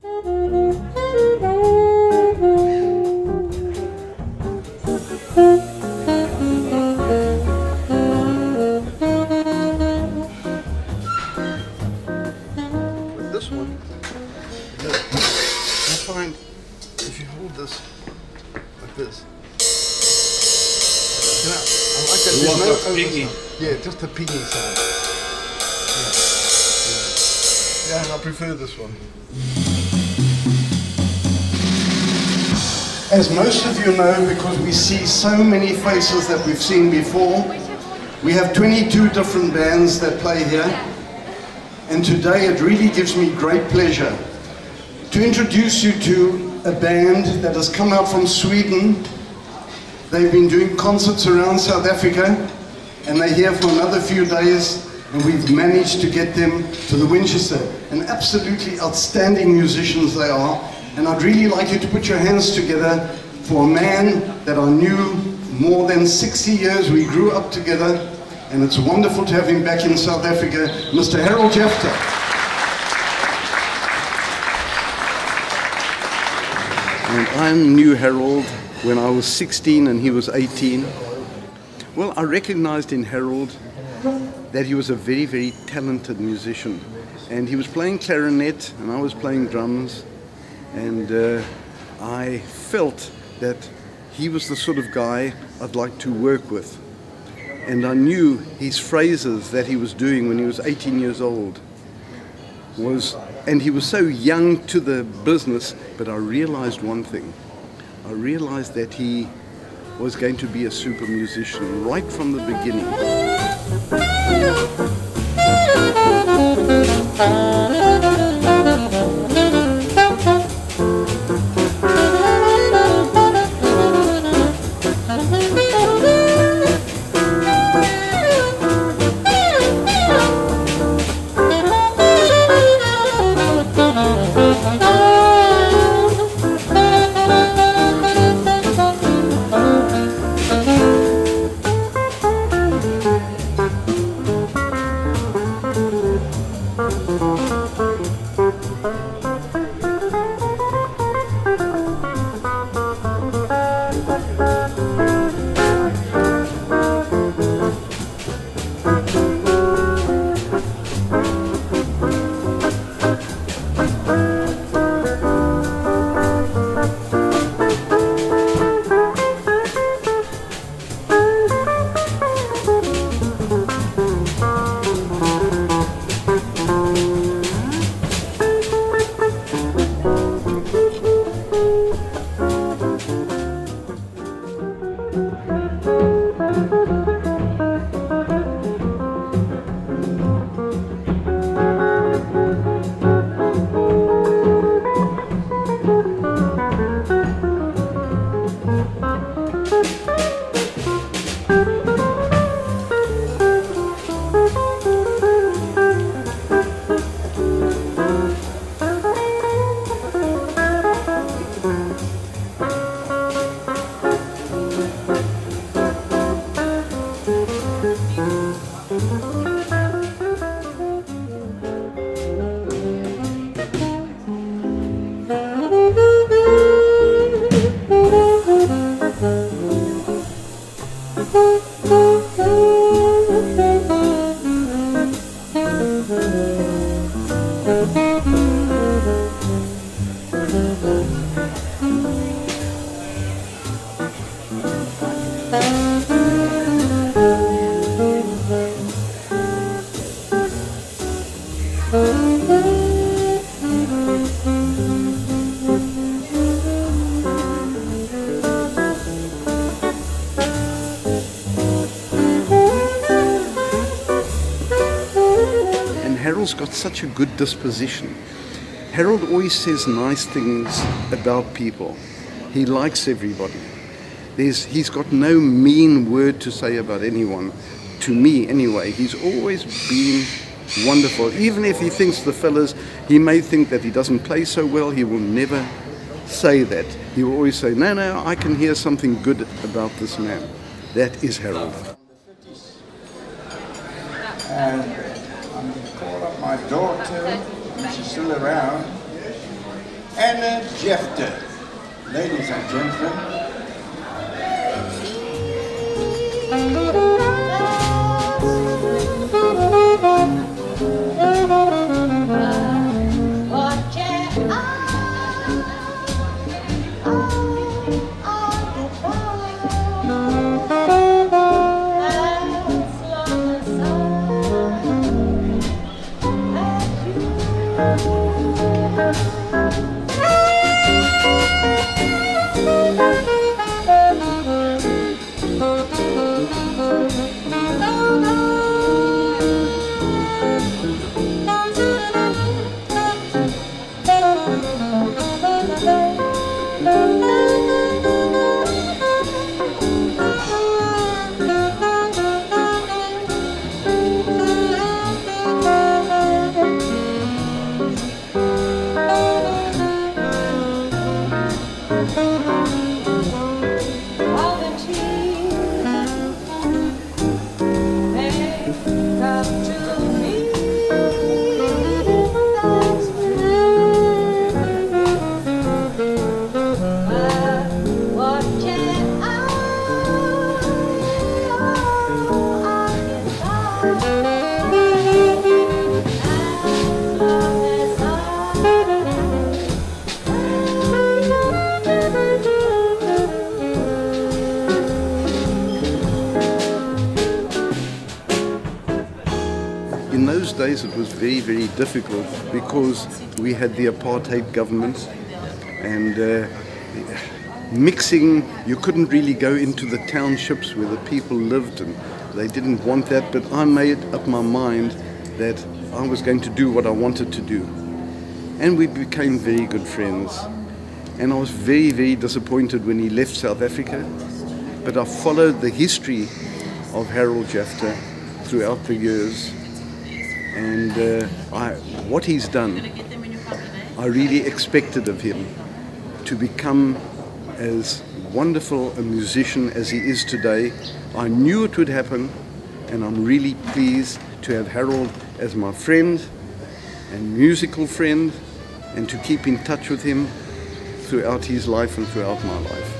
This one, I find if you hold this like this, you know, I like that. There's no overside. Yeah, just a piggy sound. Yeah, and I prefer this one. As most of you know, because we see so many faces that we've seen before, we have 22 different bands that play here. And today it really gives me great pleasure to introduce you to a band that has come out from Sweden. They've been doing concerts around South Africa and they're here for another few days, and we've managed to get them to the Winchester. And absolutely outstanding musicians they are, and I'd really like you to put your hands together for a man that I knew more than 60 years. We grew up together, and it's wonderful to have him back in South Africa, Mr. Jefta. And I knew Harold when I was 16 and he was 18. Well, I recognized in Harold that he was a very, very talented musician. And he was playing clarinet and I was playing drums. And I felt that he was the sort of guy I'd like to work with. And I knew his phrases that he was doing when he was 18 years old and he was so young to the business, but I realized one thing. I realized that he was going to be a super musician right from the beginning. Harold's got such a good disposition. Harold always says nice things about people. He likes everybody. He's got no mean word to say about anyone, to me anyway. He's always been wonderful. Even if he thinks the fellas, he may think that he doesn't play so well, he will never say that. He will always say, no, I can hear something good about this man. That is Harold. And I'm going to call up my daughter, and she's still around, Jefta. Ladies and gentlemen. In those days it was very, very difficult because we had the apartheid government and mixing, you couldn't really go into the townships where the people lived and they didn't want that, but I made up my mind that I was going to do what I wanted to do. And we became very good friends. And I was very, very disappointed when he left South Africa, but I followed the history of Harold Jefta throughout the years. And what he's done, I really expected of him to become as wonderful a musician as he is today. I knew it would happen, and I'm really pleased to have Harold as my friend and musical friend, and to keep in touch with him throughout his life and throughout my life.